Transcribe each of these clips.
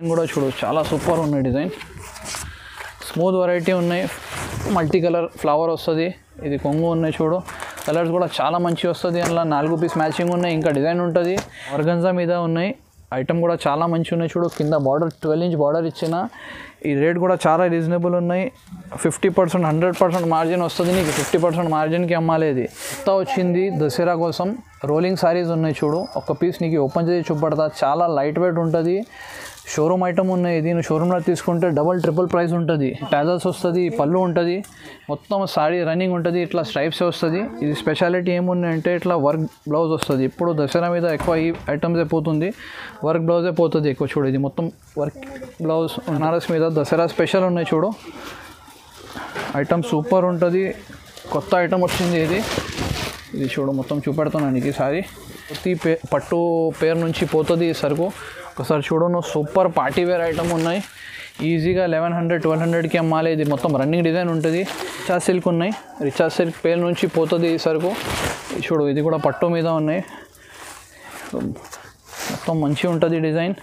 కూడా చూడు చాలా సూపర్ ఉన్నాయి డిజైన్. స్మూత్ వెరైటీ ఉన్నాయి, మల్టీ కలర్ ఫ్లవర్ వస్తుంది. ఇది కొంగు ఉన్నాయి చూడు, కలర్స్ కూడా చాలా మంచిగా వస్తుంది. అందులో 4 పీస్ మ్యాచింగ్ ఉన్నాయి, ఇంకా డిజైన్ ఉంటుంది. ఆర్గన్జా మీద ఉన్నాయి. ఐటమ్ కూడా చాలా మంచిగా ఉన్నాయి చూడు. కింద బార్డర్ 12 ఇంచ్ బార్డర్ ఇచ్చిన. ఈ రేట్ కూడా చాలా రీజనబుల్ ఉన్నాయి. 50% 100% మార్జిన్ వస్తుంది. నీకు 50% మార్జిన్కి అమ్మాలి. ఇది కొత్త వచ్చింది దసరా కోసం. రోలింగ్ సారీస్ ఉన్నాయి చూడు. ఒక పీస్ నీకు ఓపెన్ చేసి చూపడతా. చాలా లైట్ వెయిట్ ఉంటుంది. షోరూమ్ ఐటమ్ ఉన్నాయి. ఇది నువ్వు షోరూమ్లో తీసుకుంటే డబల్ ట్రిపుల్ ప్రైస్ ఉంటుంది. టాజల్స్ వస్తుంది, పళ్ళు ఉంటుంది, మొత్తం సారీ రన్నింగ్ ఉంటుంది. ఇట్లా స్ట్రైప్స్ వస్తుంది. ఇది స్పెషాలిటీ ఏమున్నాయంటే ఇట్లా వర్క్ బ్లౌజ్ వస్తుంది. ఇప్పుడు దసరా మీద ఎక్కువ ఈ ఐటమ్సే పోతుంది, వర్క్ బ్లౌజే పోతుంది ఎక్కువ. చూడు ఇది మొత్తం వర్క్ బ్లౌజ్ బనారస్ మీద దసరా స్పెషల్ ఉన్నాయి చూడు. ఐటమ్ సూపర్ ఉంటుంది. కొత్త ఐటమ్ వచ్చింది ఇది. ఇది చూడు మొత్తం చూపెడుతున్నాను నీకు. సారీ ప్రతి పట్టు పేరు నుంచి పోతుంది ఈ సరుకు. ఒకసారి చూడు నువ్వు. సూపర్ పార్టీ వేర్ ఐటమ్ ఉన్నాయి. ఈజీగా 1100-1200కి అమ్మాలి. ఇది మొత్తం రన్నింగ్ డిజైన్ ఉంటుంది. రిచా సిల్క్ ఉన్నాయి. రిచా సిల్క్ పేరు నుంచి పోతుంది ఈ సరుకు. చూడు ఇది కూడా పట్టు మీద ఉన్నాయి. మొత్తం మంచిగా ఉంటుంది design.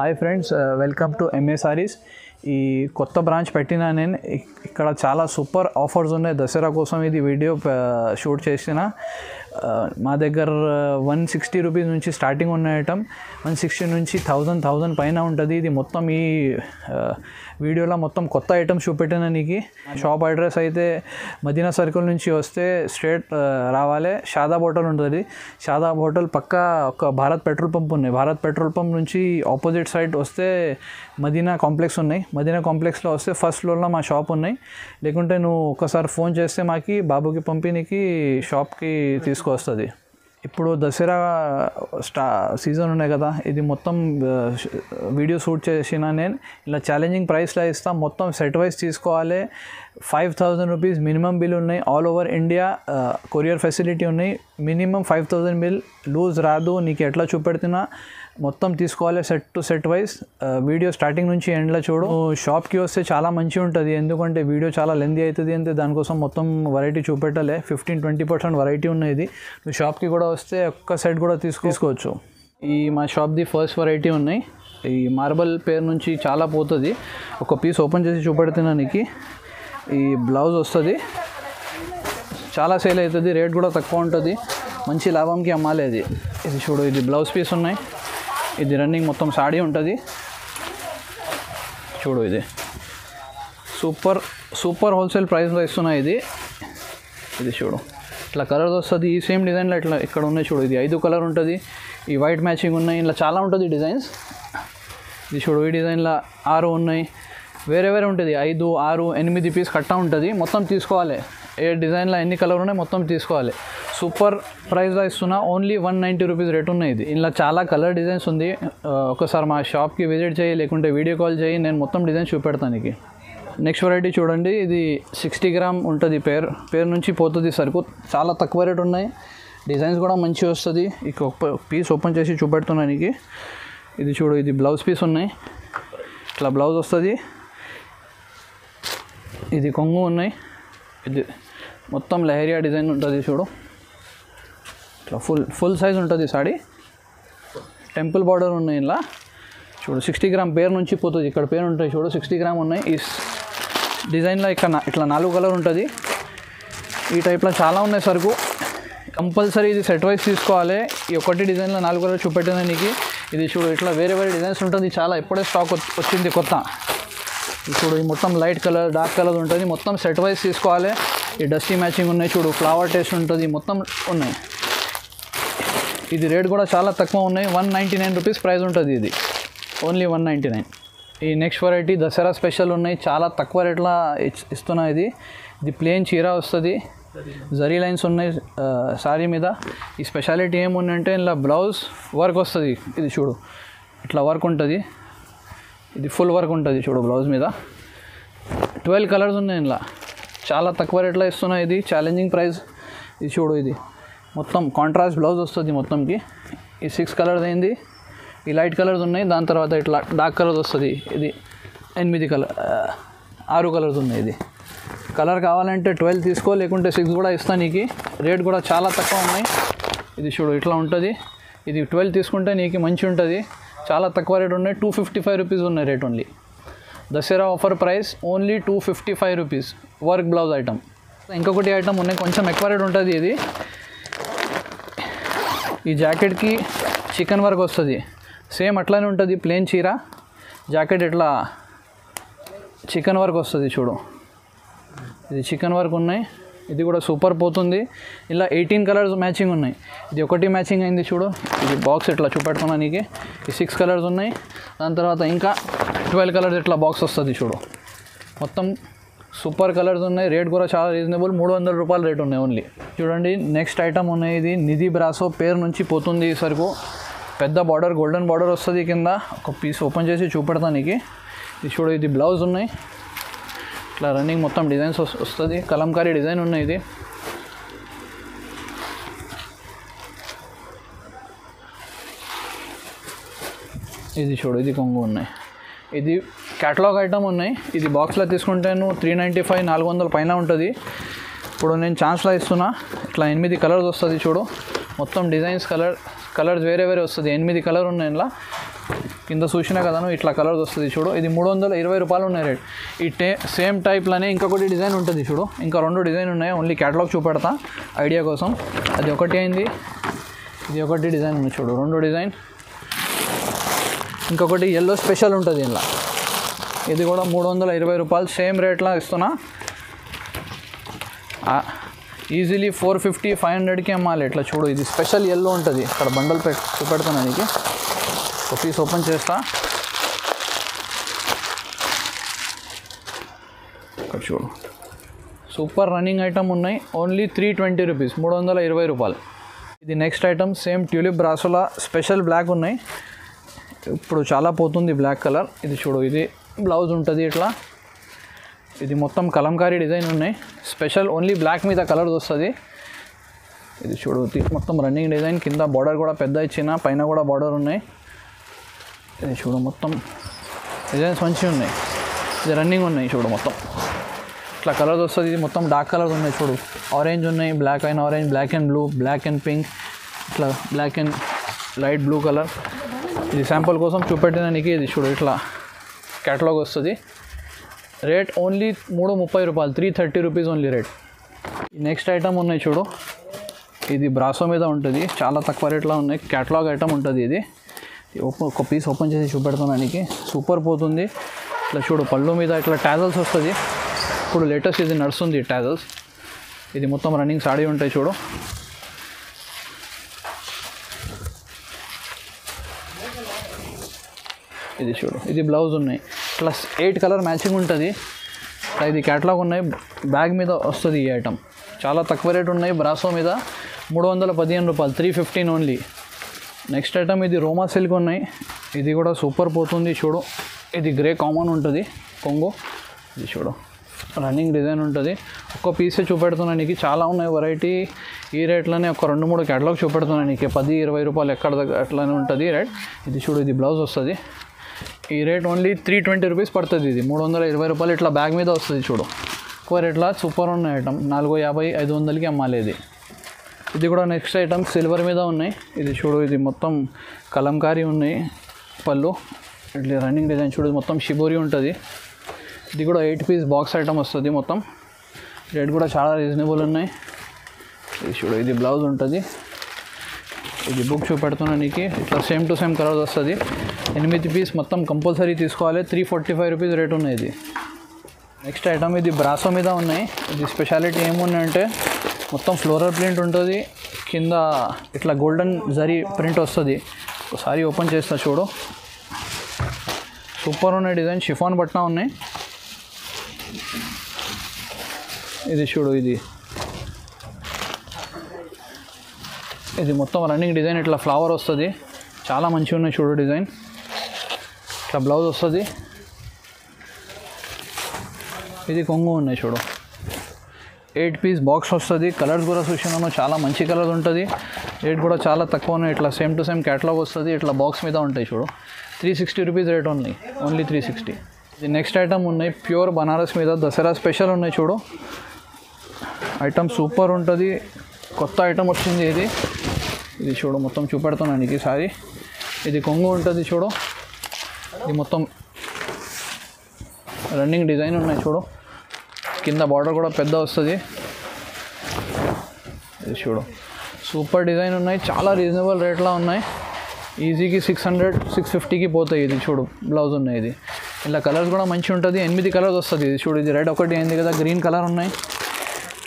Hi friends, welcome to MA saris. ఈ కొత్త బ్రాంచ్ పెట్టినా నేను. ఇక్కడ చాలా సూపర్ ఆఫర్స్ ఉన్నాయి దసరా కోసం. ఇది వీడియో షూట్ చేసిన. మా దగ్గర 160 రూపీస్ నుంచి స్టార్టింగ్ ఉన్న ఐటమ్ 160 నుంచి 1000 పైన ఉంటుంది. ఇది మొత్తం ఈ వీడియోలో మొత్తం కొత్త ఐటమ్స్ చూపెట్టిన నీకు. షాప్ అడ్రస్ అయితే మదీనా సర్కిల్ నుంచి వస్తే స్ట్రేట్ రావాలి. షాదాబ్ హోటల్ ఉంటుంది. షాదాబ్ హోటల్ పక్క ఒక భారత్ పెట్రోల్ పంప్ ఉన్నాయి. భారత్ పెట్రోల్ పంప్ నుంచి ఆపోజిట్ సైడ్ వస్తే మదీనా కాంప్లెక్స్ ఉన్నాయి. మదీనా కాంప్లెక్స్లో వస్తే ఫస్ట్ ఫ్లోర్లో మా షాప్ ఉన్నాయి. లేకుంటే నువ్వు ఒకసారి ఫోన్ చేస్తే మాకి బాబుకి పంపిణీకి షాప్కి తీసుకొస్తుంది. ఇప్పుడు దసరా సీజన్ ఉన్నాయి కదా. ఇది మొత్తం వీడియో షూట్ చేసిన నేను. ఇలా ఛాలెంజింగ్ ప్రైస్లో ఇస్తాం. మొత్తం సెట్ వైజ్ తీసుకోవాలి. 5000 రూపీస్ మినిమం బిల్ ఉన్నాయి. All over India courier facility ఉన్నాయి. మినిమం 5000 బిల్ లూజ్ రాదు. నీకు ఎట్లా చూపెడుతున్నా మొత్తం తీసుకోవాలి set to set wise. Video starting నుంచి ఎండ్లో చూడు. షాప్కి వస్తే చాలా మంచిగా ఉంటుంది. ఎందుకంటే వీడియో చాలా లెంతీ అవుతుంది అంతే. దానికోసం మొత్తం వెరైటీ చూపెట్టాలి. 15-20% వెరైటీ ఉన్నాయి. ఇది నువ్వు షాప్కి కూడా వస్తే ఒక్క సెట్ కూడా తీసుకోవచ్చు. ఈ మా షాప్ది ఫస్ట్ వెరైటీ ఉన్నాయి. ఈ మార్బల్ పేరు నుంచి చాలా పోతుంది. ఒక పీస్ ఓపెన్ చేసి చూపెడుతున్నా నీకు. ఈ బ్లౌజ్ వస్తుంది. చాలా సేల్ అవుతుంది. రేట్ కూడా తక్కువ ఉంటుంది. మంచి లాభంకి అమ్మాలి. ఇది చూడు. ఇది బ్లౌజ్ పీస్ ఉన్నాయి. ఇది రన్నింగ్ మొత్తం సాడీ ఉంటుంది చూడు. ఇది సూపర్ హోల్సేల్ ప్రైస్లో ఇస్తున్నాయి. ఇది చూడు ఇట్లా కలర్స్ వస్తుంది. ఈ సేమ్ డిజైన్లో ఇట్లా ఇక్కడ ఉన్నాయి చూడు. ఇది 5 కలర్ ఉంటుంది. ఈ వైట్ మ్యాచింగ్ ఉన్నాయి. ఇలా చాలా ఉంటుంది డిజైన్స్. ఇది చూడు. ఈ డిజైన్లో 6 ఉన్నాయి. వేరే ఉంటుంది. 5, 6, 8 పీస్ కట్ట ఉంటుంది. మొత్తం తీసుకోవాలి. ఏ డిజైన్లో ఎన్ని కలర్ ఉన్నాయి మొత్తం తీసుకోవాలి. సూపర్ ప్రైస్లో ఇస్తున్నా. ఓన్లీ 190 రూపీస్ రేట్ ఉన్నాయి. ఇది ఇలా చాలా కలర్ డిజైన్స్ ఉంది. ఒకసారి మా షాప్కి విజిట్ చేయి, లేకుంటే వీడియో కాల్ చేయి. నేను మొత్తం డిజైన్స్ చూపెడతాను నీకు. నెక్స్ట్ వెరైటీ చూడండి. ఇది 60 గ్రామ్ ఉంటుంది. పేరు నుంచి పోతుంది సరుకు. చాలా తక్కువ రేట్ ఉన్నాయి. డిజైన్స్ కూడా మంచిగా వస్తుంది. ఇక ఒక పీస్ ఓపెన్ చేసి చూపెడుతున్నా నీకు. ఇది చూడు. ఇది బ్లౌజ్ పీస్ ఉన్నాయి. ఇట్లా బ్లౌజ్ వస్తుంది. ఇది కొంగు ఉన్నాయి. ఇది మొత్తం లహరియా డిజైన్ ఉంటుంది చూడు. ఇట్లా ఫుల్ సైజ్ ఉంటుంది సాడీ. టెంపుల్ బార్డర్ ఉన్నాయి ఇలా చూడు. 60 గ్రామ్ పేరు నుంచి పోతుంది. ఇక్కడ పేరు ఉంటాయి చూడు. 60 గ్రామ్ ఉన్నాయి. ఈ డిజైన్లో ఇక్కడ ఇట్లా 4 కలర్ ఉంటుంది. ఈ టైప్లో చాలా ఉన్నాయి సరుకు. కంపల్సరీ ఇది సెట్ వైజ్ తీసుకోవాలి. ఈ ఒకటి డిజైన్లో 4 కలర్ చూపెట్టింది నీకు. ఇది చూడు. ఇట్లా వేరే డిజైన్స్ ఉంటుంది చాలా. ఇప్పుడే స్టాక్ వచ్చింది కొత్త. చూడు. ఈ మొత్తం లైట్ కలర్, డార్క్ కలర్ ఉంటుంది. మొత్తం సెట్ వైజ్ తీసుకోవాలి. ఈ డస్టీ మ్యాచింగ్ ఉన్నాయి చూడు. ఫ్లవర్ టేస్ట్ ఉంటుంది. మొత్తం ఉన్నాయి. ఇది రేట్ కూడా చాలా తక్కువ ఉన్నాయి. 199 రూపీస్ ప్రైస్ ఉంటుంది. ఇది ఓన్లీ 199. ఈ నెక్స్ట్ వెరైటీ దసరా స్పెషల్ ఉన్నాయి. చాలా తక్కువ రేట్లో ఇస్తున్నా. ఇది ప్లెయిన్ చీర వస్తుంది. జరీ లైన్స్ ఉన్నాయి సారీ మీద. ఈ స్పెషాలిటీ ఏముందంటే ఇలా బ్లౌజ్ వర్క్ వస్తుంది. ఇది చూడు. ఇట్లా వర్క్ ఉంటుంది. ఇది ఫుల్ వర్క్ ఉంటుంది చూడు బ్లౌజ్ మీద. 12 కలర్స్ ఉన్నాయి ఇలా. చాలా తక్కువ రేట్లో ఇస్తున్నా. ఇది ఛాలెంజింగ్ ప్రైస్. ఇది చూడు. ఇది మొత్తం కాంట్రాస్ట్ బ్లౌజ్ వస్తుంది మొత్తంకి. ఈ 6 కలర్స్ అయింది. ఈ లైట్ కలర్స్ ఉన్నాయి. దాని తర్వాత ఇట్లా డార్క్ కలర్స్ వస్తుంది. ఇది 6 కలర్స్ ఉన్నాయి. ఇది కలర్ కావాలంటే 12 తీసుకో, లేకుంటే 6 కూడా ఇస్తాను నీకు. రేట్ కూడా చాలా తక్కువ ఉన్నాయి. ఇది చూడు. ఇట్లా ఉంటుంది. ఇది 12 తీసుకుంటే నీకు మంచి ఉంటుంది. చాలా తక్కువ రేట్ ఉన్నాయి. 255 రూపీస్ ఉన్నాయి rate only. Dasara offer price only 255 rupees work blouse item. ఇంకొకటి ఐటమ్ ఉన్నాయి కొంచెం ఎక్కువ రేట్ ఉంటుంది. ఇది ఈ జాకెట్కి చికెన్ వర్క్ వస్తుంది. సేమ్ అట్లానే ఉంటుంది ప్లెయిన్ చీర, జాకెట్ ఇట్లా చికెన్ వర్క్ వస్తుంది చూడు. ఇది చికెన్ వర్క్ ఉన్నాయి. ఇది కూడా సూపర్ పోతుంది. ఇలా 18 కలర్స్ మ్యాచింగ్ ఉన్నాయి. ఇది ఒకటి మ్యాచింగ్ అయింది చూడు. ఇది బాక్స్ ఇట్లా చూపెడుతున్నా నీకు. ఈ 6 కలర్స్ ఉన్నాయి. దాని తర్వాత ఇంకా 12 కలర్స్ ఇట్లా బాక్స్ వస్తుంది చూడు. మొత్తం సూపర్ కలర్స్ ఉన్నాయి. రేట్ కూడా చాలా రీజనబుల్, 300 రూపాయలు రేట్ ఉన్నాయి ఓన్లీ. చూడండి నెక్స్ట్ ఐటమ్ ఉన్నాయి. ఇది నిధి బ్రాసో పేరు నుంచి పోతుంది ఈ సరుకు. పెద్ద బార్డర్, గోల్డెన్ బార్డర్ వస్తుంది కింద. ఒక పీస్ ఓపెన్ చేసి చూపెడతాను నీకు. ఇది చూడు, ఇది బ్లౌజ్ ఉన్నాయి. ఇట్లా రన్నింగ్ మొత్తం డిజైన్స్ వస్తుంది. కలంకారీ డిజైన్ ఉన్నాయి. ఇది ఇది చూడు, ఇది కొంగు ఉన్నాయి. ఇది క్యాటలాగ్ ఐటమ్ ఉన్నాయి. ఇది బాక్స్లో తీసుకుంటే నువ్వు 395 400 పైన ఉంటుంది. ఇప్పుడు నేను ఛాన్స్లో ఇస్తున్నా. ఇట్లా 8 కలర్స్ వస్తుంది చూడు. మొత్తం డిజైన్స్ కలర్స్ వేరే వేరే వస్తుంది. 8 కలర్ ఉన్నాయి. ఇలా కింద చూసినా కదా నువ్వు, ఇట్లా కలర్స్ వస్తుంది చూడు. ఇది 320 రూపాయలు ఉన్నాయి రేట్. ఈ సేమ్ టైప్లోనే ఇంకొకటి డిజైన్ ఉంటుంది చూడు. ఇంకా 2 డిజైన్ ఉన్నాయి. ఓన్లీ క్యాటలాగ్ చూపెడతా ఐడియా కోసం. అది ఒకటి అయింది. ఇది ఒకటి డిజైన్ ఉంది చూడు, 2 డిజైన్. ఇంకొకటి ఎల్లో స్పెషల్ ఉంటుంది ఇలా. ఇది కూడా 320 రూపాయలు సేమ్ రేట్లో ఇస్తున్నా. ఈజీలీ 450 500కి అమ్మాలి. ఇట్లా చూడు, ఇది స్పెషల్ ఎల్లో ఉంటుంది. ఇక్కడ బండల్ చూపెడుతున్నా నీకు. ఒక పీస్ ఓపెన్ చేస్తా. ఇక్కడ చూడు, సూపర్ రన్నింగ్ ఐటమ్ ఉన్నాయి. ఓన్లీ 320 రూపీస్, 320 రూపాయలు. ఇది నెక్స్ట్ ఐటమ్ సేమ్ ట్యూలిప్ బ్రాసోలా స్పెషల్ బ్లాక్ ఉన్నాయి. ఇప్పుడు చాలా పోతుంది బ్లాక్ కలర్. ఇది చూడు, ఇది బ్లౌజ్ ఉంటుంది ఇట్లా. ఇది మొత్తం కలంకారీ డిజైన్ ఉన్నాయి. స్పెషల్ ఓన్లీ బ్లాక్ మీద కలర్స్ వస్తుంది. ఇది చూడు, మొత్తం రన్నింగ్ డిజైన్. కింద బార్డర్ కూడా పెద్ద ఇచ్చిన, పైన కూడా బార్డర్ ఉన్నాయి. ఇది చూడు, మొత్తం డిజైన్స్ మంచిగా ఉన్నాయి. ఇది రన్నింగ్ ఉన్నాయి చూడు. మొత్తం ఇట్లా కలర్స్ వస్తుంది. ఇది మొత్తం డార్క్ కలర్స్ ఉన్నాయి చూడు. ఆరెంజ్ ఉన్నాయి, black and orange, black and blue, black and pink, ఇట్లా black and light blue colour. ఇది శాంపుల్ కోసం చూపెట్టడానికి. ఇది చూడు, ఇట్లా క్యాటలాగ్ వస్తుంది. రేట్ ఓన్లీ 330 రూపాయలు, 330 rupees only rate. Next item ఉన్నాయి చూడు. ఇది బ్రాసో మీద ఉంటుంది. చాలా తక్కువ రేట్లో ఉన్నాయి. క్యాటలాగ్ ఐటమ్ ఉంటుంది. ఇది ఒక పీస్ ఓపెన్ చేసి చూపెడతానికి. సూపర్ పోతుంది. ఇట్లా చూడు, పళ్ళు మీద ఇట్లా టాజల్స్ వస్తుంది. ఇప్పుడు లేటెస్ట్ ఇది నడుస్తుంది టాజల్స్. ఇది మొత్తం రన్నింగ్ సాడీ ఉంటాయి చూడు. ఇది చూడు, ఇది బ్లౌజ్ ఉన్నాయి. ప్లస్ 8 కలర్ మ్యాచింగ్ ఉంటుంది. ఇది క్యాటలాగ్ ఉన్నాయి. బ్యాగ్ మీద వస్తుంది ఈ ఐటమ్. చాలా తక్కువ రేట్ ఉన్నాయి. బ్రాసో మీద 315 రూపాయలు, 315 ఓన్లీ. నెక్స్ట్ ఐటమ్ ఇది రోమా సిల్క్ ఉన్నాయి. ఇది కూడా సూపర్ పోతుంది చూడు. ఇది గ్రే కామన్ ఉంటుంది కొంగు. ఇది చూడు, రన్నింగ్ డిజైన్ ఉంటుంది. ఒక్క పీసే చూపెడుతున్నా నీకు. చాలా ఉన్నాయి వెరైటీ. ఈ రేట్లోనే ఒక 2-3 క్యాటలాగ్ చూపెడుతున్నా నీకు. 10-20 రూపాయలు ఎక్కడ దగ్గర అట్లానే ఉంటుంది రేట్. ఇది చూడు, ఇది బ్లౌజ్ వస్తుంది. ఈ రేట్ ఓన్లీ 320 రూపీస్ పడుతుంది. ఇది 320 రూపాయలు. ఇట్లా బ్యాగ్ మీద వస్తుంది చూడు. ఎక్కువ రేట్లా సూపర్ ఉన్నాయి ఐటమ్. 450 500కి అమ్మాలి ఇది. ఇది కూడా నెక్స్ట్ ఐటమ్ సిల్వర్ మీద ఉన్నాయి. ఇది చూడు, ఇది మొత్తం కలంకారీ ఉన్నాయి. పళ్ళు ఇట్లా రన్నింగ్ డిజైన్ చూడు. మొత్తం షిబోరి ఉంటుంది. ఇది కూడా 8 పీస్ బాక్స్ ఐటమ్ వస్తుంది మొత్తం. రేట్ కూడా చాలా రీజనబుల్ ఉన్నాయి. ఇది చూడు, ఇది బ్లౌజ్ ఉంటుంది. ఇది బుక్ చూపెడుతున్నా నీకు. ఇట్లా సేమ్ టు సేమ్ కలర్స్ వస్తుంది. 8 పీస్ మొత్తం కంపల్సరీ తీసుకోవాలి. 345 రూపీస్ రేట్ ఉన్నాయి ఇది. నెక్స్ట్ ఐటమ్ ఇది బ్రాసో మీద ఉన్నాయి. ఇది స్పెషాలిటీ ఏమున్నాయంటే మొత్తం ఫ్లోరల్ ప్రింట్ ఉంటుంది. కింద ఇట్లా గోల్డెన్ జరీ ప్రింట్ వస్తుంది. ఒకసారి ఓపెన్ చేస్తా చూడు. సూపర్ ఉన్నాయి డిజైన్. షిఫాన్ బట్నా ఉన్నాయి. ఇది చూడు, ఇది మొత్తం రన్నింగ్ డిజైన్. ఇట్లా ఫ్లవర్ వస్తుంది. చాలా మంచిగా ఉన్నాయి చూడు డిజైన్. ఇట్లా బ్లౌజ్ వస్తుంది. ఇది కొంగు ఉన్నాయి చూడు. 8 పీస్ బాక్స్ వస్తుంది. కలర్స్ కూడా చూసినాను, చాలా మంచి కలర్స్ ఉంటుంది. రేట్ కూడా చాలా తక్కువ ఉన్నాయి. ఇట్లా సేమ్ టు సేమ్ క్యాటలాగ్ వస్తుంది. ఇట్లా బాక్స్ మీద ఉంటాయి చూడు. 360 రూపీస్ రేట్ ఓన్లీ 360. ఇది నెక్స్ట్ ఐటమ్ ఉన్నాయి. ప్యూర్ బనారస్ మీద దసరా స్పెషల్ ఉన్నాయి చూడు. ఐటమ్ సూపర్ ఉంటుంది. కొత్త ఐటమ్ వచ్చింది ఇది. ఇది చూడు, మొత్తం చూపెడుతున్నాను నీకు. ఈసారి ఇది కొంగు ఉంటుంది చూడు, ఇది మొత్తం రన్నింగ్ డిజైన్ ఉన్నాయి చూడు, కింద బార్డర్ కూడా పెద్ద వస్తుంది. ఇది చూడు సూపర్ డిజైన్ ఉన్నాయి, చాలా రీజనబుల్ రేట్లో ఉన్నాయి. ఈజీకి 600-650కి పోతాయి. ఇది చూడు బ్లౌజ్ ఉన్నాయి. ఇది ఇలా కలర్స్ కూడా మంచిగా ఉంటుంది. 8 కలర్స్ వస్తుంది. ఇది చూడు, ఇది రెడ్ ఒకటి అయింది కదా, గ్రీన్ కలర్ ఉన్నాయి.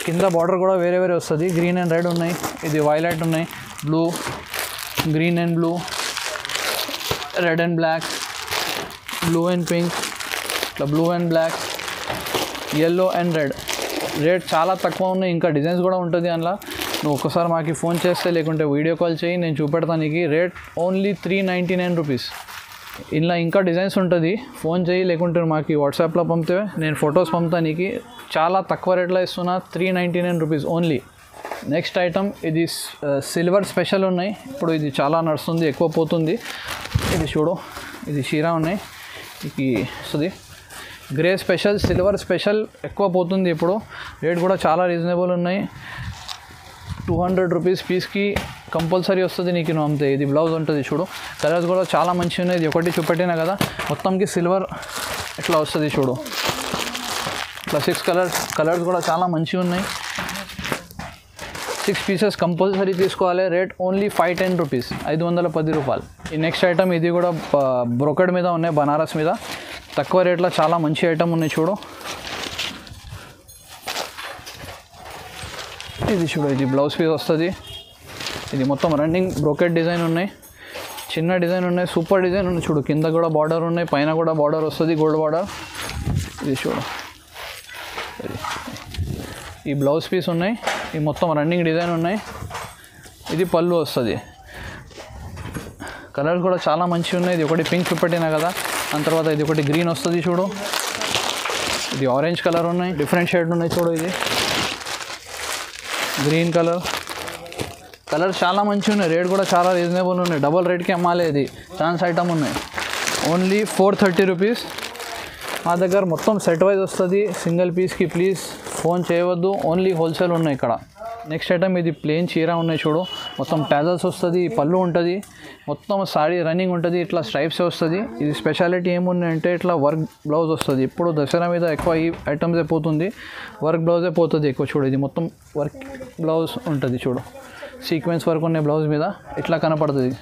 కింద బార్డర్ కూడా వేరే వేరే వస్తుంది. గ్రీన్ అండ్ రెడ్ ఉన్నాయి, ఇది వైలెట్ ఉన్నాయి, blue, green and blue, red and black, blue and pink, ఇట్లా blue and black, yellow and red. Rate చాలా తక్కువ ఉన్నాయి. ఇంకా డిజైన్స్ కూడా ఉంటుంది అందులో. నువ్వు ఒక్కసారి మాకు ఫోన్ చేస్తే లేకుంటే వీడియో కాల్ చేయి, నేను చూపెడతాను నీకు. Rate only 399 rupees. ఇలా ఇంకా డిజైన్స్ ఉంటుంది. ఫోన్ చేయి లేకుంటే మాకు వాట్సాప్లో పంపితే నేను ఫొటోస్ పంపుతాను నీకు. చాలా తక్కువ రేట్లో ఇస్తున్నా, 399 రూపీస్ ఓన్లీ. నెక్స్ట్ ఐటమ్ ఇది సిల్వర్ స్పెషల్ ఉన్నాయి. ఇప్పుడు ఇది చాలా నడుస్తుంది, ఎక్కువ పోతుంది. ఇది చూడు, ఇది షీరా ఉన్నాయి. ఇది వస్తుంది గ్రే స్పెషల్, సిల్వర్ స్పెషల్ ఎక్కువ పోతుంది ఇప్పుడు. రేట్ కూడా చాలా రీజనబుల్ ఉన్నాయి. 200 రూపీస్ పీస్కి కంపల్సరీ వస్తుంది నీకు అంతే. ఇది బ్లౌజ్ ఉంటుంది చూడు, కలర్స్ కూడా చాలా మంచిగా ఉన్నాయి. ఇది ఒకటి చూపెట్టినా కదా, మొత్తంకి సిల్వర్ ఇట్లా వస్తుంది చూడు. ఇట్లా 6 కలర్స్ కూడా చాలా మంచిగా ఉన్నాయి. 6 పీసెస్ కంపల్సరీ తీసుకోవాలి. రేట్ ఓన్లీ 510 రూపీస్, 510 రూపాయలు. ఈ నెక్స్ట్ ఐటమ్ ఇది కూడా బ్రోకెడ్ మీద ఉన్నాయి, బనారస్ మీద. తక్కువ రేట్లో చాలా మంచి ఐటమ్ ఉన్నాయి చూడు. ఇది చూడు, ఇది బ్లౌజ్ పీస్ వస్తుంది. ఇది మొత్తం రన్నింగ్ బ్రోకెడ్ డిజైన్ ఉన్నాయి, చిన్న డిజైన్ ఉన్నాయి, సూపర్ డిజైన్ ఉన్నాయి చూడు. కింద కూడా బార్డర్ ఉన్నాయి, పైన కూడా బార్డర్ వస్తుంది, గోల్డ్ బార్డర్. ఇది చూడు, ఈ బ్లౌజ్ పీస్ ఉన్నాయి. ఈ మొత్తం రన్నింగ్ డిజైన్ ఉన్నాయి. ఇది పళ్ళు వస్తుంది. కలర్స్ కూడా చాలా మంచిగా ఉన్నాయి. ఇది ఒకటి పింక్ చూపెట్టినా కదా, దాని తర్వాత ఇది ఒకటి గ్రీన్ వస్తుంది చూడు. ఇది ఆరెంజ్ కలర్ ఉన్నాయి, డిఫరెంట్ షేడ్ ఉన్నాయి చూడు. ఇది గ్రీన్ కలర్ చాలా మంచిగా ఉన్నాయి. రేట్ కూడా చాలా రీజనబుల్ ఉన్నాయి. డబల్ రేట్కి అమ్మాలి. ఇది ఛాన్స్ ఐటమ్ ఉన్నాయి. Only 430 rupees. మా దగ్గర మొత్తం సెట్ వైజ్ వస్తుంది. సింగిల్ పీస్కి ప్లీజ్ ఫోన్ చేయవద్దు, ఓన్లీ హోల్సేల్ ఉన్నాయి ఇక్కడ. నెక్స్ట్ ఐటమ్ ఇది ప్లెయిన్ చీర ఉన్నాయి చూడు, మొత్తం టాజల్స్ వస్తుంది, పళ్ళు ఉంటుంది, మొత్తం సారీ రన్నింగ్ ఉంటుంది, ఇట్లా స్ట్రైప్స్ వస్తుంది. ఇది స్పెషాలిటీ ఏముందంటే ఇట్లా వర్క్ బ్లౌజ్ వస్తుంది. ఇప్పుడు దసరా మీద ఎక్కువ ఈ ఐటమ్సే పోతుంది, వర్క్ బ్లౌజే పోతుంది ఎక్కువ చూడు. ఇది మొత్తం వర్క్ బ్లౌజ్ ఉంటుంది చూడు, సీక్వెన్స్ వర్క్ ఉన్నాయి బ్లౌజ్ మీద, ఇట్లా కనపడుతుంది.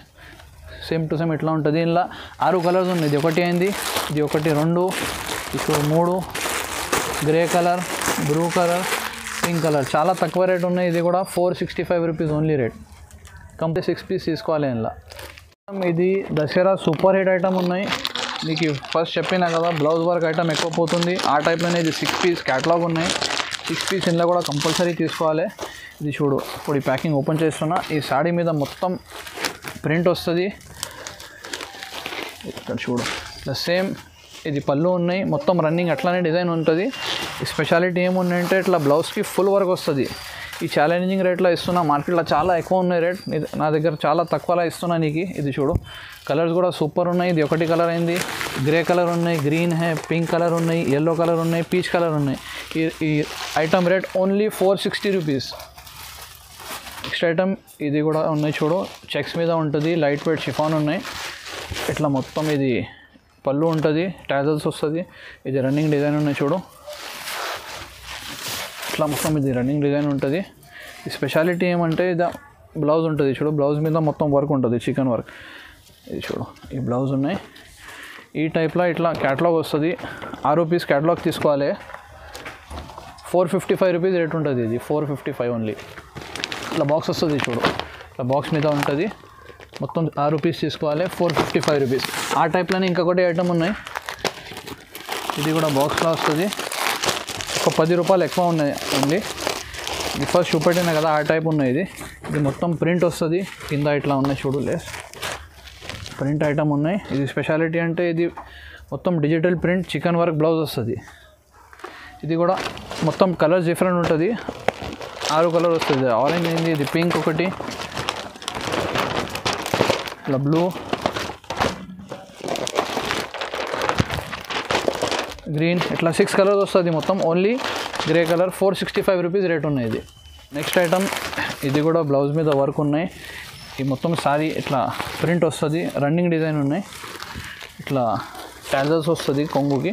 సేమ్ టు సేమ్ ఇట్లా ఉంటుంది. ఇలా 6 కలర్స్ ఉన్నాయి. ఇది ఒకటి అయింది, ఇది ఒకటి, 2, ఇప్పుడు 3, grey colour, blue colour, pink colour. చాలా తక్కువ రేట్ ఉన్నాయి. ఇది కూడా 465 rupees only rate. Complete 6 piece తీసుకోవాలి ఇలా. ఇది దసరా సూపర్ హిట్ ఐటమ్ ఉన్నాయి. మీకు ఫస్ట్ చెప్పినా కదా, బ్లౌజ్ వర్క్ ఐటమ్ ఎక్కువ పోతుంది. ఆ టైప్లోనే ఇది 6 పీస్ క్యాటలాగ్ ఉన్నాయి. 6 పీస్ ఇందులో కూడా కంపల్సరీ తీసుకోవాలి. ఇది చూడు, ఇప్పుడు ఈ ప్యాకింగ్ ఓపెన్ చేస్తున్నా. ఈ సాడీ మీద మొత్తం ప్రింట్ వస్తుంది. ఇక్కడ చూడు, ఇట్లా సేమ్ ఇది పళ్ళు ఉన్నాయి, మొత్తం రన్నింగ్ అట్లానే డిజైన్ ఉంటుంది. ఈ స్పెషాలిటీ ఏముందంటే ఇట్లా బ్లౌజ్కి ఫుల్ వర్క్ వస్తుంది. ఈ ఛాలెంజింగ్ రేట్లో ఇస్తున్నా, మార్కెట్లో చాలా ఎక్కువ ఉన్నాయి రేట్, నా దగ్గర చాలా తక్కువలా ఇస్తున్నా నీకు. ఇది చూడు, కలర్స్ కూడా సూపర్ ఉన్నాయి. ఇది ఒకటి కలర్ అయింది, గ్రే కలర్ ఉన్నాయి, గ్రీన్ హై, పింక్ కలర్ ఉన్నాయి, ఎల్లో కలర్ ఉన్నాయి, పీచ్ కలర్ ఉన్నాయి. ఈ item rate only 460 rupees. Next item ఇది కూడా ఉన్నాయి చూడు, చెక్స్ మీద ఉంటుంది, లైట్ వెయిట్ షిఫాన్ ఉన్నాయి. ఇట్లా మొత్తం ఇది పళ్ళు ఉంటుంది, టాజల్స్ వస్తుంది. ఇది రన్నింగ్ డిజైన్ ఉన్నాయి చూడు, ఇట్లా మొత్తం ఇది రన్నింగ్ డిజైన్ ఉంటుంది. ఈ స్పెషాలిటీ ఏమంటే ఇది బ్లౌజ్ ఉంటుంది చూడు, బ్లౌజ్ మీద మొత్తం వర్క్ ఉంటుంది, చికెన్ వర్క్. ఇది చూడు, ఈ బ్లౌజ్ ఉన్నాయి. ఈ టైప్లో ఇట్లా క్యాటలాగ్ వస్తుంది. 6 పీస్ క్యాటలాగ్ తీసుకోవాలి. 455 రూపీస్ రేట్ ఉంటుంది. ఇది 455 ఓన్లీ. ఇట్లా బాక్స్ వస్తుంది చూడు, ఇట్లా బాక్స్ మీద ఉంటుంది. మొత్తం 6 పీస్ తీసుకోవాలి, 455 రూపీస్. ఆ టైప్లోనే ఇంకొకటి ఐటమ్ ఉన్నాయి. ఇది కూడా బాక్స్లో వస్తుంది. ఒక 10 రూపాయలు ఎక్కువ ఉన్నాయి ఓన్లీ. ఇది ఫస్ట్ చూపెట్టినా కదా, ఆ టైప్ ఉన్నాయి. ఇది మొత్తం ప్రింట్ వస్తుంది, కింద ఇట్లా ఉన్నాయి చూడు, లేస్ ప్రింట్ ఐటమ్ ఉన్నాయి. ఇది స్పెషాలిటీ అంటే ఇది మొత్తం digital print chicken work blouse వస్తుంది. ఇది కూడా మొత్తం కలర్స్ డిఫరెంట్ ఉంటుంది. 6 కలర్ వస్తుంది. ఆరెంజ్ అయింది, ఇది పింక్ ఒకటి, ఇట్లా బ్లూ, గ్రీన్, ఇట్లా 6 కలర్స్ వస్తుంది మొత్తం. Only grey colour 465 rupees rate ఉన్నాయి. ఇది నెక్స్ట్ ఐటమ్, ఇది కూడా బ్లౌజ్ మీద వర్క్ ఉన్నాయి. ఈ మొత్తం సారీ ఇట్లా ప్రింట్ వస్తుంది, రన్నింగ్ డిజైన్ ఉన్నాయి, ఇట్లా టాజల్స్ వస్తుంది కొంగుకి,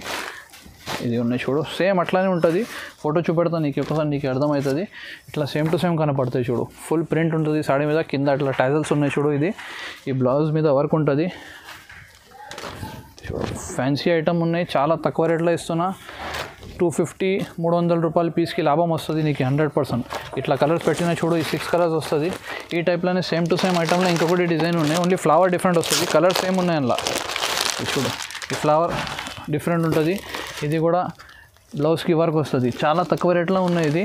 ఇది ఉన్నాయి చూడు. సేమ్ అట్లానే ఉంటుంది, ఫోటో చూపెడతా నీకు ఒకసారి, నీకు అర్థమవుతుంది. ఇట్లా సేమ్ టు సేమ్ కనపడతాయి చూడు. ఫుల్ ప్రింట్ ఉంటుంది సాడీ మీద, కింద అట్లా టాజల్స్ ఉన్నాయి చూడు. ఇది ఈ బ్లౌజ్ మీద వర్క్ ఉంటుంది చూడు. ఫ్యాన్సీ ఐటమ్ ఉన్నాయి, చాలా తక్కువ రేట్లో ఇస్తున్నా. 250-300 రూపాయల పీస్కి లాభం వస్తుంది నీకు 100%. ఇట్లా కలర్స్ పెట్టినా చూడు, ఈ 6 కలర్స్ వస్తుంది. ఈ టైప్లోనే సేమ్ టు సేమ్ ఐటమ్లో ఇంకొకటి డిజైన్ ఉన్నాయి, ఓన్లీ ఫ్లవర్ డిఫరెంట్ వస్తుంది, కలర్ సేమ్ ఉన్నాయి అందులో. చూడు ఈ ఫ్లవర్ డిఫరెంట్ ఉంటుంది. ఇది కూడా బ్లౌజ్కి వర్క్ వస్తుంది, చాలా తక్కువ రేట్లో ఉన్నాయి. ఇది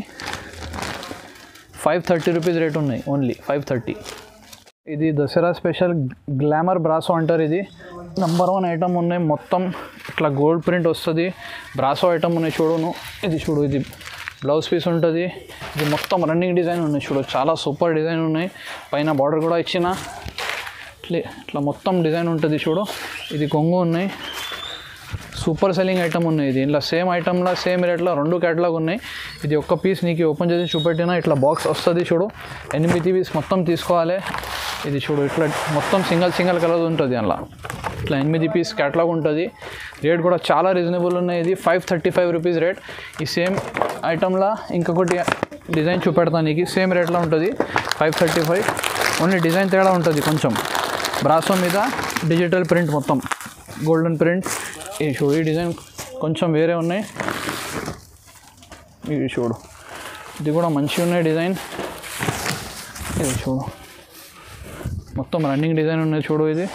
530 రూపీస్ రేట్ ఉన్నాయి, ఓన్లీ 530. ఇది దసరా స్పెషల్ గ్లామర్ బ్రాసో అంటారు. ఇది నంబర్ 1 ఐటమ్ ఉన్నాయి, మొత్తం ఇట్లా గోల్డ్ ప్రింట్ వస్తుంది, బ్రాసో ఐటమ్ ఉన్నాయి చూడును. ఇది చూడు, ఇది బ్లౌజ్ పీస్ ఉంటుంది. ఇది మొత్తం రన్నింగ్ డిజైన్ ఉన్నాయి చూడు, చాలా సూపర్ డిజైన్ ఉన్నాయి. పైన బార్డర్ కూడా ఇచ్చిన ఇట్లా మొత్తం డిజైన్ ఉంటుంది చూడు. ఇది కొంగు ఉన్నాయి, సూపర్ సెల్లింగ్ ఐటమ్ ఉన్నాయి. ఇది ఇలా సేమ్ ఐటమ్లో సేమ్ రేట్లో 2 క్యాటలాగ్ ఉన్నాయి. ఇది ఒక్క పీస్ నీకు ఓపెన్ చేసి చూపెట్టినా ఇట్లా బాక్స్ వస్తుంది చూడు. 8 పీస్ మొత్తం తీసుకోవాలి. ఇది చూడు, ఇట్లా మొత్తం సింగల్ కలర్ ఉంటుంది అలా. ఇట్లా 8 పీస్ క్యాటలాగ్ ఉంటుంది. రేట్ కూడా చాలా రీజనబుల్ ఉన్నాయి. ఇది 535 రూపీస్ రేట్. ఈ సేమ్ ఐటమ్లో ఇంకొకటి డిజైన్ చూపెడతాను నీకు, సేమ్ రేట్లో ఉంటుంది 535. ఓన్లీ డిజైన్ తేడా ఉంటుంది కొంచెం. బ్రాసో మీద డిజిటల్ ప్రింట్, మొత్తం గోల్డెన్ ప్రింట్. ఇది చూడు, ఈ డిజైన్ కొంచెం వేరే ఉన్నాయి. ఇది చూడు, ఇది కూడా మంచిగా ఉన్నాయి డిజైన్. ఇది చూడు, మొత్తం రన్నింగ్ డిజైన్ ఉన్నాయి చూడు. ఇది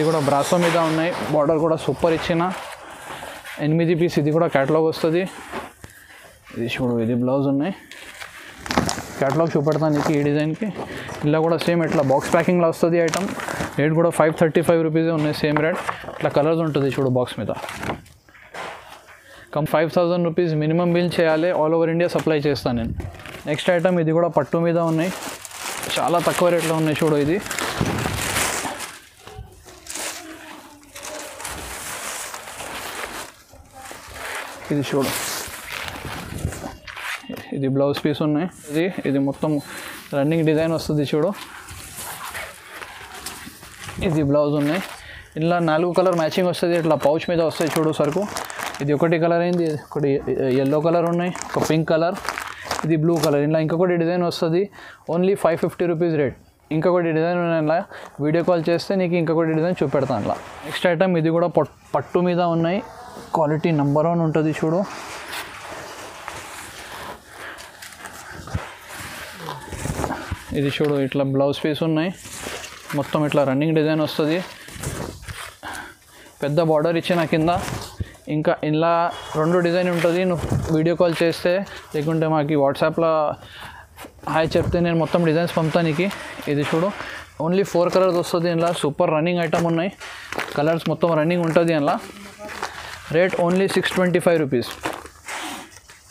కూడా బ్రాసో మీద ఉన్నాయి, బార్డర్ కూడా సూపర్ ఇచ్చిన. 8 పీస్ ఇది కూడా క్యాటలాగ్ వస్తుంది. ఇది చూడు, ఇది బ్లౌజ్ ఉన్నాయి, క్యాటలాగ్ చూపెడతాను నీకు. ఈ డిజైన్కి ఇలా కూడా సేమ్ ఇట్లా బాక్స్ ప్యాకింగ్లో వస్తుంది ఐటమ్. రేట్ కూడా 535 రూపీసే ఉన్నాయి, సేమ్ రేట్. ఇట్లా కలర్స్ ఉంటుంది చూడు బాక్స్ మీద. 5000 రూపీస్ మినిమం బిల్ చేయాలి, ఆల్ ఓవర్ ఇండియా సప్లై చేస్తాను నేను. నెక్స్ట్ ఐటమ్ ఇది కూడా పట్టు మీద ఉన్నాయి, చాలా తక్కువ రేట్లో ఉన్నాయి చూడు. ఇది చూడు, ఇది బ్లౌజ్ పీస్ ఉన్నాయి. ఇది మొత్తం రన్నింగ్ డిజైన్ వస్తుంది చూడు. ఇది బ్లౌజ్ ఉన్నాయి, ఇలా 4 కలర్ మ్యాచింగ్ వస్తుంది. ఇట్లా పౌచ్ మీద వస్తాయి చూడు సరుకు. ఇది ఒకటి కలర్ అయింది, ఒకటి ఎల్లో కలర్ ఉన్నాయి, ఒక పింక్ కలర్, ఇది బ్లూ కలర్. ఇలా ఇంకొకటి డిజైన్ వస్తుంది, ఓన్లీ 550 రూపీస్ రేట్. ఇంకొకటి డిజైన్ ఇలా వీడియో కాల్ చేస్తే నీకు ఇంకొకటి డిజైన్ చూపెడతాను అలా. నెక్స్ట్ ఐటమ్ ఇది కూడా పట్టు మీద ఉన్నాయి, క్వాలిటీ నంబర్ 1 ఉంటుంది చూడు. ఇది చూడు, ఇట్లా బ్లౌజ్ పీస్ ఉన్నాయి, మొత్తం ఇట్లా రన్నింగ్ డిజైన్ వస్తుంది. పెద్ద బార్డర్ ఇచ్చిన కింద, ఇంకా ఇలా 2 డిజైన్ ఉంటుంది. నువ్వు వీడియో కాల్ చేస్తే లేకుంటే మాకు వాట్సాప్లో హాయ్ చెప్తే నేను మొత్తం డిజైన్స్ పంపుతాను నీకు. ఇది చూడు, ఓన్లీ 4 కలర్స్ వస్తుంది. ఇలా సూపర్ రన్నింగ్ ఐటమ్ ఉన్నాయి, కలర్స్ మొత్తం రన్నింగ్ ఉంటుంది అలా. Rate only 625 rupees.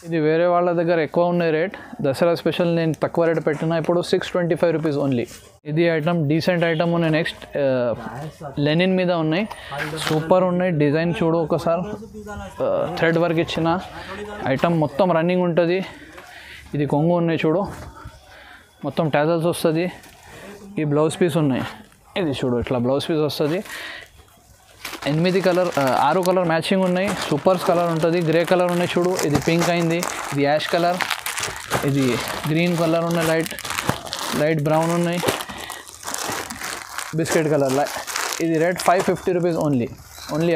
ఇది వేరే వాళ్ళ దగ్గర ఎక్కువ ఉన్నాయి రేట్, దసరా స్పెషల్ నేను తక్కువ రేట్ పెట్టినా, ఇప్పుడు 625 రూపీస్ ఓన్లీ. ఇది ఐటమ్ డీసెంట్ ఐటమ్ ఉన్నాయి. నెక్స్ట్ లెనిన్ మీద ఉన్నాయి, సూపర్ ఉన్నాయి. డిజైన్ చూడు ఒకసారి, థ్రెడ్ వర్క్ ఇచ్చిన ఐటమ్, మొత్తం రన్నింగ్ ఉంటుంది. ఇది కొంగు ఉన్నాయి చూడు, మొత్తం టాజల్స్ వస్తుంది. ఈ బ్లౌజ్ పీస్ ఉన్నాయి, ఇది చూడు ఇట్లా బ్లౌజ్ పీస్ వస్తుంది. 6 కలర్ మ్యాచింగ్ ఉన్నాయి, సూపర్స్ కలర్ ఉంటుంది. గ్రే కలర్ ఉన్నాయి చూడు, ఇది పింక్ అయింది, ఇది యాష్ కలర్, ఇది గ్రీన్ కలర్ ఉన్నాయి, లైట్ బ్రౌన్ ఉన్నాయి, బిస్కెట్ కలర్. ఇది రేట్ 550 రూపీస్ ఓన్లీ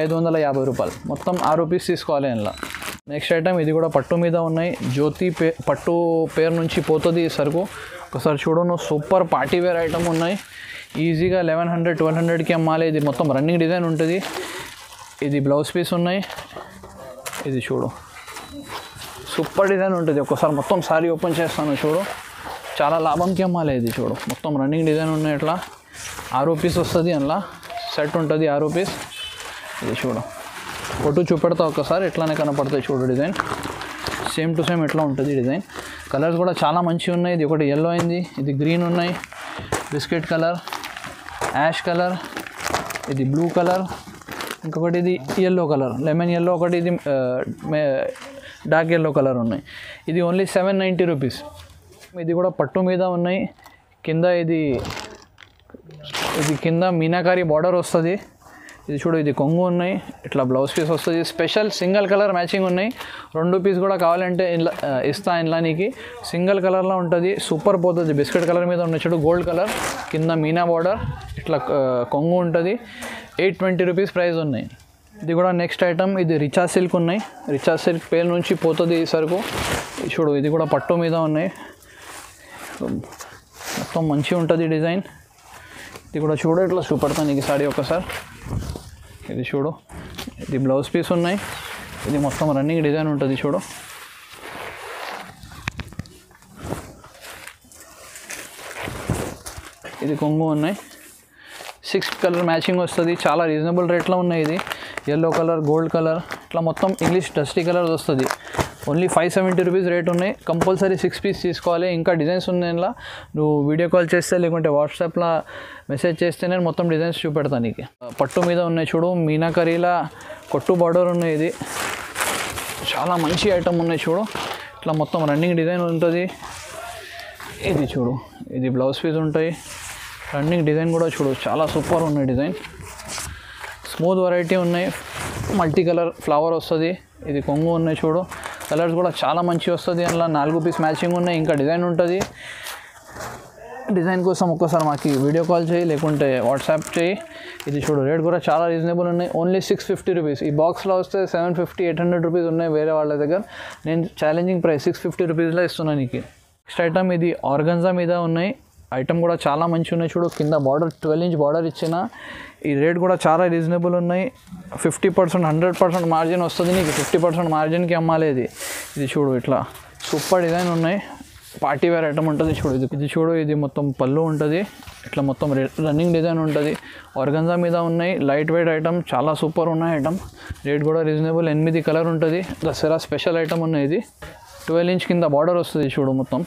550 రూపాయలు. మొత్తం 6 పీస్ తీసుకోవాలి ఇలా. నెక్స్ట్ ఐటమ్ ఇది కూడా పట్టు మీద ఉన్నాయి, జ్యోతి పట్టు పేరు నుంచి పోతుంది ఈ సరుకు. ఒకసారి చూడు నువ్వు, సూపర్ పార్టీ వేర్ ఐటమ్ ఉన్నాయి. ఈజీగా 1100-1200కి అమ్మాలి. ఇది మొత్తం రన్నింగ్ డిజైన్ ఉంటుంది. ఇది బ్లౌజ్ పీస్ ఉన్నాయి, ఇది చూడు సూపర్ డిజైన్ ఉంటుంది. ఒక్కసారి మొత్తం సారీ ఓపెన్ చేస్తాను చూడు, చాలా లాభంకి అమ్మాలి. ఇది చూడు, మొత్తం రన్నింగ్ డిజైన్ ఉన్నాయి. ఇట్లా 6 పీస్ వస్తుంది, అందులో సెట్ ఉంటుంది 6 పీస్. ఇది చూడు, ఫోటో చూపెడతా ఒక్కసారి, ఇట్లానే కనపడతాయి చూడు డిజైన్. సేమ్ టు సేమ్ ఇట్లా ఉంటుంది డిజైన్. కలర్స్ కూడా చాలా మంచిగా ఉన్నాయి. ఇది ఒకటి ఎల్లో అయింది, ఇది గ్రీన్ ఉన్నాయి, బిస్కెట్ కలర్, యాష్ కలర్, ఇది బ్లూ కలర్, ఇంకొకటి ఇది ఎల్లో కలర్, లెమన్ ఎల్లో ఒకటి, ఇది డార్క్ ఎల్లో కలర్ ఉన్నాయి. ఇది ఓన్లీ 790 రూపీస్. ఇది కూడా పట్టు మీద ఉన్నాయి. కింద ఇది ఇది కింద మీనాకారి బార్డర్ వస్తుంది. ఇది చూడు, ఇది కొంగు ఉన్నాయి, ఇట్లా బ్లౌజ్ పీస్ వస్తుంది. స్పెషల్ సింగిల్ కలర్ మ్యాచింగ్ ఉన్నాయి. 2 పీస్ కూడా కావాలంటే ఇలా ఇస్తా. ఇలా నీకు సింగిల్ కలర్లో ఉంటుంది, సూపర్ పోతుంది. బిస్కెట్ కలర్ మీద ఉన్న చూడు గోల్డ్ కలర్, కింద మీనా బార్డర్, ఇట్లా కొంగు ఉంటుంది. 820 రూపీస్ ప్రైస్ ఉన్నాయి. ఇది కూడా నెక్స్ట్ ఐటమ్. ఇది రిచా సిల్క్ ఉన్నాయి. రిచా సిల్క్ పేరు నుంచి పోతుంది ఈ సరుకు. చూడు, ఇది కూడా పట్టు మీద ఉన్నాయి. మొత్తం మంచిగా ఉంటుంది డిజైన్. ఇది కూడా చూడు, ఇట్లా చూపెడతాను నీకు సారీ ఒకసారి. ఇది చూడు, ఇది బ్లౌజ్ పీస్ ఉన్నాయి. ఇది మొత్తం రన్నింగ్ డిజైన్ ఉంటుంది చూడు. ఇది కొంగు ఉన్నాయి. 6 కలర్ మ్యాచింగ్ వస్తుంది. చాలా రీజనబుల్ రేట్లో ఉన్నాయి. ఇది yellow కలర్, గోల్డ్ కలర్, ఇట్లా మొత్తం ఇంగ్లీష్ డస్టీ కలర్స్ వస్తుంది. ఓన్లీ 570 రూపీస్ రేట్ ఉన్నాయి. కంపల్సరీ 6 పీస్ తీసుకోవాలి. ఇంకా డిజైన్స్ ఉన్నాయి. ఇలా నువ్వు వీడియో కాల్ చేస్తే లేకుంటే వాట్సాప్లో మెసేజ్ చేస్తే నేను మొత్తం డిజైన్స్ చూపెడతాను నీకు. పట్టు మీద ఉన్నాయి చూడు, మీనాకరీలా కొట్టు బార్డర్ ఉన్నాయి. ఇది చాలా మంచి ఐటమ్ ఉన్నాయి చూడు. ఇట్లా మొత్తం రన్నింగ్ డిజైన్ ఉంటుంది. ఇది చూడు, ఇది బ్లౌజ్ పీస్ ఉంటాయి. రన్నింగ్ డిజైన్ కూడా చూడు, చాలా సూపర్ ఉన్నాయి డిజైన్. స్మూత్ వెరైటీ ఉన్నాయి. మల్టీ కలర్ ఫ్లవర్ వస్తుంది. ఇది కొంగు ఉన్నాయి చూడు. కలర్స్ కూడా చాలా మంచి వస్తుంది. అందులో 4 పీస్ మ్యాచింగ్ ఉన్నాయి. ఇంకా డిజైన్ ఉంటుంది. డిజైన్ కోసం ఒక్కసారి మాకు వీడియో కాల్ చేయి లేకుంటే వాట్సాప్ చేయి. ఇది చూడు, రేట్ కూడా చాలా రీజనబుల్ ఉన్నాయి. Only 650 rupees. ఈ బాక్స్లో వస్తే 750, 800 రూపీస్ ఉన్నాయి వేరే వాళ్ళ దగ్గర. నేను ఛాలెంజింగ్ ప్రైస్ 650 రూపీస్లో ఇస్తున్నాను నీకు. నెక్స్ట్ ఐటమ్ ఇది ఆర్గన్జా మీద ఉన్నాయి. ఐటమ్ కూడా చాలా మంచి ఉన్నాయి చూడు. కింద బార్డర్ 12 ఇంచ్ బార్డర్ ఇచ్చిన. ఈ రేట్ కూడా చాలా రీజనబుల్ ఉన్నాయి. 50%, 100% మార్జిన్ వస్తుంది నీకు. 50% మార్జిన్కి అమ్మాలి. ఇది చూడు, ఇట్లా సూపర్ డిజైన్ ఉన్నాయి. పార్టీ వేర్ ఐటమ్ ఉంటుంది చూడు. ఇది చూడు, ఇది మొత్తం పళ్ళు ఉంటుంది. ఇట్లా మొత్తం రన్నింగ్ డిజైన్ ఉంటుంది. ఆర్గన్జా మీద ఉన్నాయి. లైట్ వెయిట్ ఐటమ్, చాలా సూపర్ ఉన్నాయి ఐటమ్. రేట్ కూడా రీజనబుల్. 8 కలర్ ఉంటుంది. దసరా స్పెషల్ ఐటమ్ ఉన్నాయి. ఇది 12 ఇంచ్ కింద బార్డర్ వస్తుంది చూడు మొత్తం.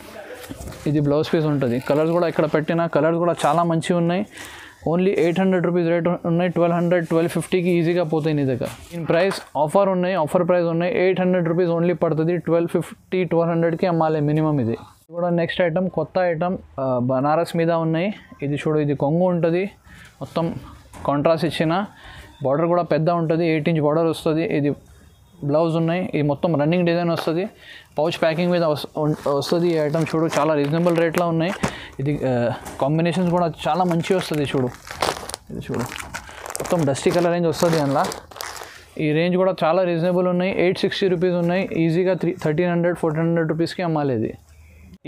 ఇది బ్లౌజ్ పీస్ ఉంటుంది. కలర్స్ కూడా ఇక్కడ పెట్టిన కలర్స్ కూడా చాలా మంచిగా ఉన్నాయి. ఓన్లీ 800 రూపీస్ రేట్ ఉన్నాయి. 1200, 1250కి ఈజీగా పోతాయి నీ దగ్గర. దీని ప్రైస్ ఆఫర్ ఉన్నాయి. ఆఫర్ ప్రైస్ ఉన్నాయి. 800 రూపీస్ ఓన్లీ పడుతుంది. 1250, 1200కి అమ్మాలి మినిమం. ఇది కూడా నెక్స్ట్ ఐటమ్, కొత్త ఐటమ్, బనారస్ మీద ఉన్నాయి. ఇది చూడు, ఇది కొంగు ఉంటుంది. మొత్తం కాంట్రాస్ట్ ఇచ్చిన. బార్డర్ కూడా పెద్ద ఉంటుంది. 8 ఇంచ్ బార్డర్ వస్తుంది. ఇది బ్లౌజ్ ఉన్నాయి. ఇది మొత్తం రన్నింగ్ డిజైన్ వస్తుంది. పౌచ్ ప్యాకింగ్ మీద వస్తుంది. ఈ ఐటమ్ చూడు, చాలా రీజనబుల్ రేట్లో ఉన్నాయి. ఇది కాంబినేషన్స్ కూడా చాలా మంచిగా వస్తుంది చూడు. ఇది చూడు, మొత్తం డస్టీ కలర్ రేంజ్ వస్తుంది అందులో. ఈ రేంజ్ కూడా చాలా రీజనబుల్ ఉన్నాయి. 860 రూపీస్ ఉన్నాయి. ఈజీగా 1300, 1400 రూపీస్కి అమ్మాలి. ఇది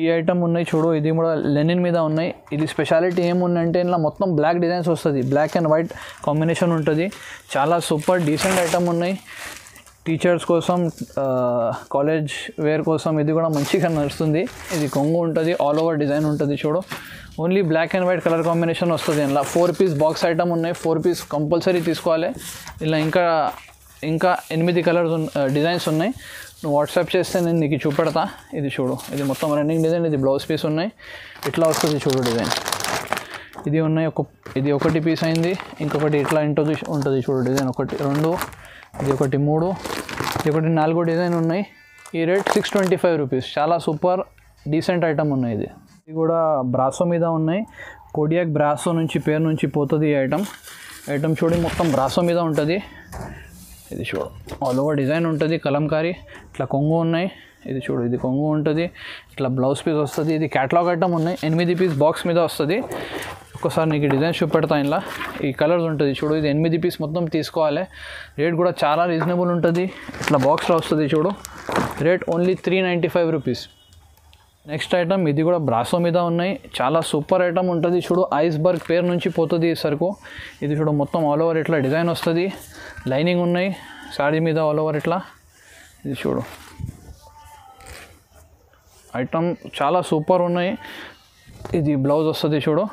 ఈ ఐటమ్ ఉన్నాయి చూడు. ఇది కూడా లెనిన్ మీద ఉన్నాయి. ఇది స్పెషాలిటీ ఏముందంటే ఇందులో మొత్తం బ్లాక్ డిజైన్స్ వస్తుంది. బ్లాక్ అండ్ వైట్ కాంబినేషన్ ఉంటుంది. చాలా సూపర్ డీసెంట్ ఐటమ్ ఉన్నాయి. టీచర్స్ కోసం, కాలేజ్ వేర్ కోసం ఇది కూడా మంచిగా నడుస్తుంది. ఇది కొంగు ఉంటుంది. ఆల్ ఓవర్ డిజైన్ ఉంటుంది చూడు. Only black and white colour combination వస్తుంది. ఇలా 4 పీస్ బాక్స్ ఐటమ్ ఉన్నాయి. 4 పీస్ కంపల్సరీ తీసుకోవాలి. ఇలా ఇంకా 8 కలర్స్ డిజైన్స్ ఉన్నాయి. నువ్వు వాట్సాప్ చేస్తే నేను నీకు చూపెడతా. ఇది చూడు, ఇది మొత్తం రన్నింగ్ డిజైన్. ఇది బ్లౌజ్ పీస్ ఉన్నాయి. ఇట్లా వస్తుంది చూడు డిజైన్. ఇది ఉన్నాయి. ఇది ఒకటి పీస్ అయింది. ఇంకొకటి ఇట్లా ఉంటుంది చూడు డిజైన్. 1, 2, ఇది 1, 3, ఇది 1, 4 డిజైన్ ఉన్నాయి. ఈ రేట్ 625 రూపీస్. చాలా సూపర్ డీసెంట్ ఐటమ్ ఉన్నాయి. ఇది కూడా బ్రాసో మీద ఉన్నాయి. కోడియాక్ బ్రాసో నుంచి పేరు నుంచి పోతుంది ఈ ఐటమ్ చూడు, మొత్తం బ్రాసో మీద ఉంటుంది. ఇది చూడు, ఆల్ ఓవర్ డిజైన్ ఉంటుంది. కలంకారీ ఇట్లా కొంగు ఉన్నాయి. ఇది చూడు, ఇది కొంగు ఉంటుంది. ఇట్లా బ్లౌజ్ పీస్ వస్తుంది. ఇది క్యాటలాగ్ ఐటమ్ ఉన్నాయి. 8 పీస్ బాక్స్ మీద వస్తుంది. ఒక్కసారి నీకు డిజైన్ చూపెడతా. ఇలా ఈ కలర్స్ ఉంటుంది చూడు. ఇది 8 పీస్ మొత్తం తీసుకోవాలి. రేట్ కూడా చాలా రీజనబుల్ ఉంటుంది. ఇట్లా బాక్స్లో వస్తుంది చూడు. Rate only 395 rupees. Next item, ఇది కూడా బ్రాసో మీద ఉన్నాయి. చాలా సూపర్ ఐటమ్ ఉంటుంది చూడు. ఐస్బర్గ్ పేరు నుంచి పోతుంది ఈ సరుకు. ఇది చూడు, మొత్తం ఆల్ ఓవర్ ఇట్లా డిజైన్ వస్తుంది. లైనింగ్ ఉన్నాయి శారీ మీద ఆల్ ఓవర్ ఇట్లా. ఇది చూడు, ఐటమ్ చాలా సూపర్ ఉన్నాయి. ఇది బ్లౌజ్ వస్తుంది చూడు.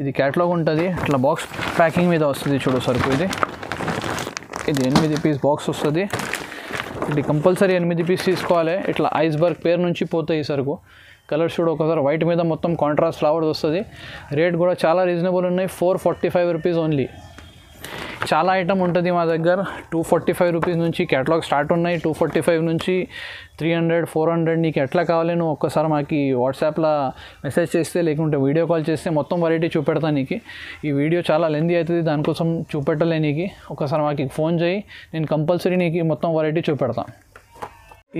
ఇది క్యాటలాగ్ ఉంటుంది. ఇట్లా బాక్స్ ప్యాకింగ్ మీద వస్తుంది చూడు సరుకు. ఇది 8 పీస్ బాక్స్ వస్తుంది. ఇది కంపల్సరీ 8 పీస్ తీసుకోవాలి. ఇట్లా ఐస్బర్గ్ పేరు నుంచి పోతాయి ఈ సరుకు. కలర్స్ చూడు ఒకసారి. వైట్ మీద మొత్తం కాంట్రాస్ట్ ఫ్లవర్స్ వస్తుంది. రేట్ కూడా చాలా రీజనబుల్ ఉన్నాయి. 445 రూపీస్ ఓన్లీ. చాలా ఐటమ్ ఉంటుంది మా దగ్గర. 245 రూపీస్ నుంచి కేటలాగ్ స్టార్ట్ ఉన్నాయి. 245 నుంచి 300, 400 నీకు ఎట్లా కావాలి నువ్వు ఒక్కసారి మాకు వాట్సాప్లో మెసేజ్ చేస్తే లేకుంటే వీడియో కాల్ చేస్తే మొత్తం వెరైటీ చూపెడతాను నీకు. ఈ వీడియో చాలా లెందీ అవుతుంది, దానికోసం చూపెట్టలే నీకు. ఒకసారి మాకు ఫోన్ చేయి, నేను కంపల్సరీ నీకు మొత్తం వెరైటీ చూపెడతాను.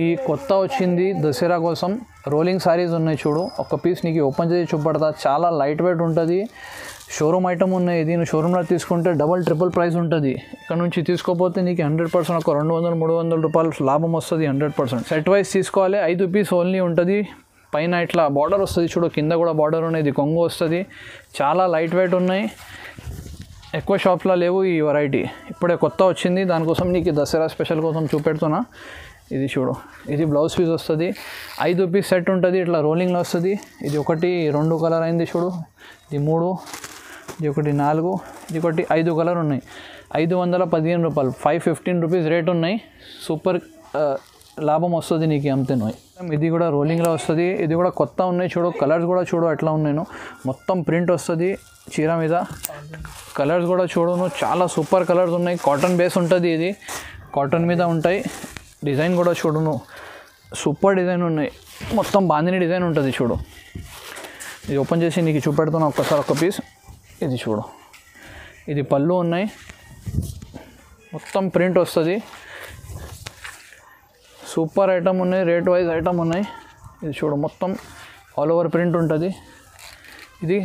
ఈ కొత్త వచ్చింది దసరా కోసం రోలింగ్ సారీస్ ఉన్నాయి చూడు. ఒక పీస్ నీకు ఓపెన్ చేసి చూపెడతా. చాలా లైట్ వెయిట్ ఉంటుంది. షోరూమ్ ఐటమ్ ఉన్నాయి. ఇది నువ్వు షోరూమ్లో తీసుకుంటే డబల్ ట్రిపుల్ ప్రైస్ ఉంటుంది. ఇక్కడ నుంచి తీసుకోపోతే నీకు 100% ఒక 200-300 రూపాయలు లాభం వస్తుంది. 100% సెట్ వైజ్ తీసుకోవాలి. 5 పీస్ ఓన్లీ ఉంటుంది. పైన ఇట్లా బార్డర్ వస్తుంది చూడు, కింద కూడా బార్డర్ ఉన్నాయి. ఇది కొంగు వస్తుంది. చాలా లైట్ వెయిట్ ఉన్నాయి. ఎక్కువ షాప్లో లేవు ఈ వెరైటీ. ఇప్పుడే కొత్త వచ్చింది, దానికోసం నీకు దసరా స్పెషల్ కోసం చూపెడుతున్నా. ఇది చూడు, ఇది బ్లౌజ్ పీస్ వస్తుంది. 5 పీస్ సెట్ ఉంటుంది. ఇట్లా రోలింగ్లో వస్తుంది. ఇది 1 2 కలర్ అయింది చూడు. ఇది 3, ఇది 1 4, ఇది 5 కలర్ ఉన్నాయి. 515 రూపాయలు, 515 రూపీస్ రేట్ ఉన్నాయి. సూపర్ లాభం వస్తుంది నీకు అమ్ముతున్నాయి. ఇది కూడా రోలింగ్లో వస్తుంది. ఇది కూడా కొత్త ఉన్నాయి చూడు. కలర్స్ కూడా చూడు ఎట్లా ఉన్నాయి. మొత్తం ప్రింట్ వస్తుంది చీర మీద. కలర్స్ కూడా చూడు, చాలా సూపర్ కలర్స్ ఉన్నాయి. కాటన్ బేస్ ఉంటుంది. ఇది కాటన్ మీద ఉంటాయి. డిజైన్ కూడా చూడు, సూపర్ డిజైన్ ఉన్నాయి. మొత్తం బాందిని డిజైన్ ఉంటుంది చూడు. ఇది ఓపెన్ చేసి నీకు చూపెడుతున్నా ఒక్కసారి ఒక పీస్. ఇది చూడు, ఇది పళ్ళు ఉన్నాయి. మొత్తం ప్రింట్ వస్తుంది. సూపర్ ఐటమ్ ఉన్నాయి. రేట్ వైజ్ ఐటమ్ ఉన్నాయి. ఇది చూడు, మొత్తం ఆల్ ఓవర్ ప్రింట్ ఉంటుంది. ఇది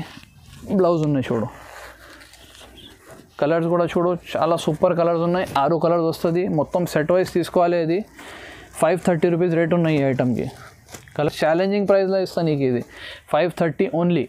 బ్లౌజ్ ఉన్నాయి చూడు. కలర్స్ కూడా చూడు, చాలా సూపర్ కలర్స్ ఉన్నాయి. 6 కలర్స్ వస్తుంది. మొత్తం సెట్ వైజ్ తీసుకోవాలి. ఇది 530 రూపీస్ రేట్ ఉన్నాయి ఈ ఐటమ్కి. కలర్ ఛాలెంజింగ్ ప్రైస్లో ఇస్తాను నీకు. ఇది 530 ఓన్లీ.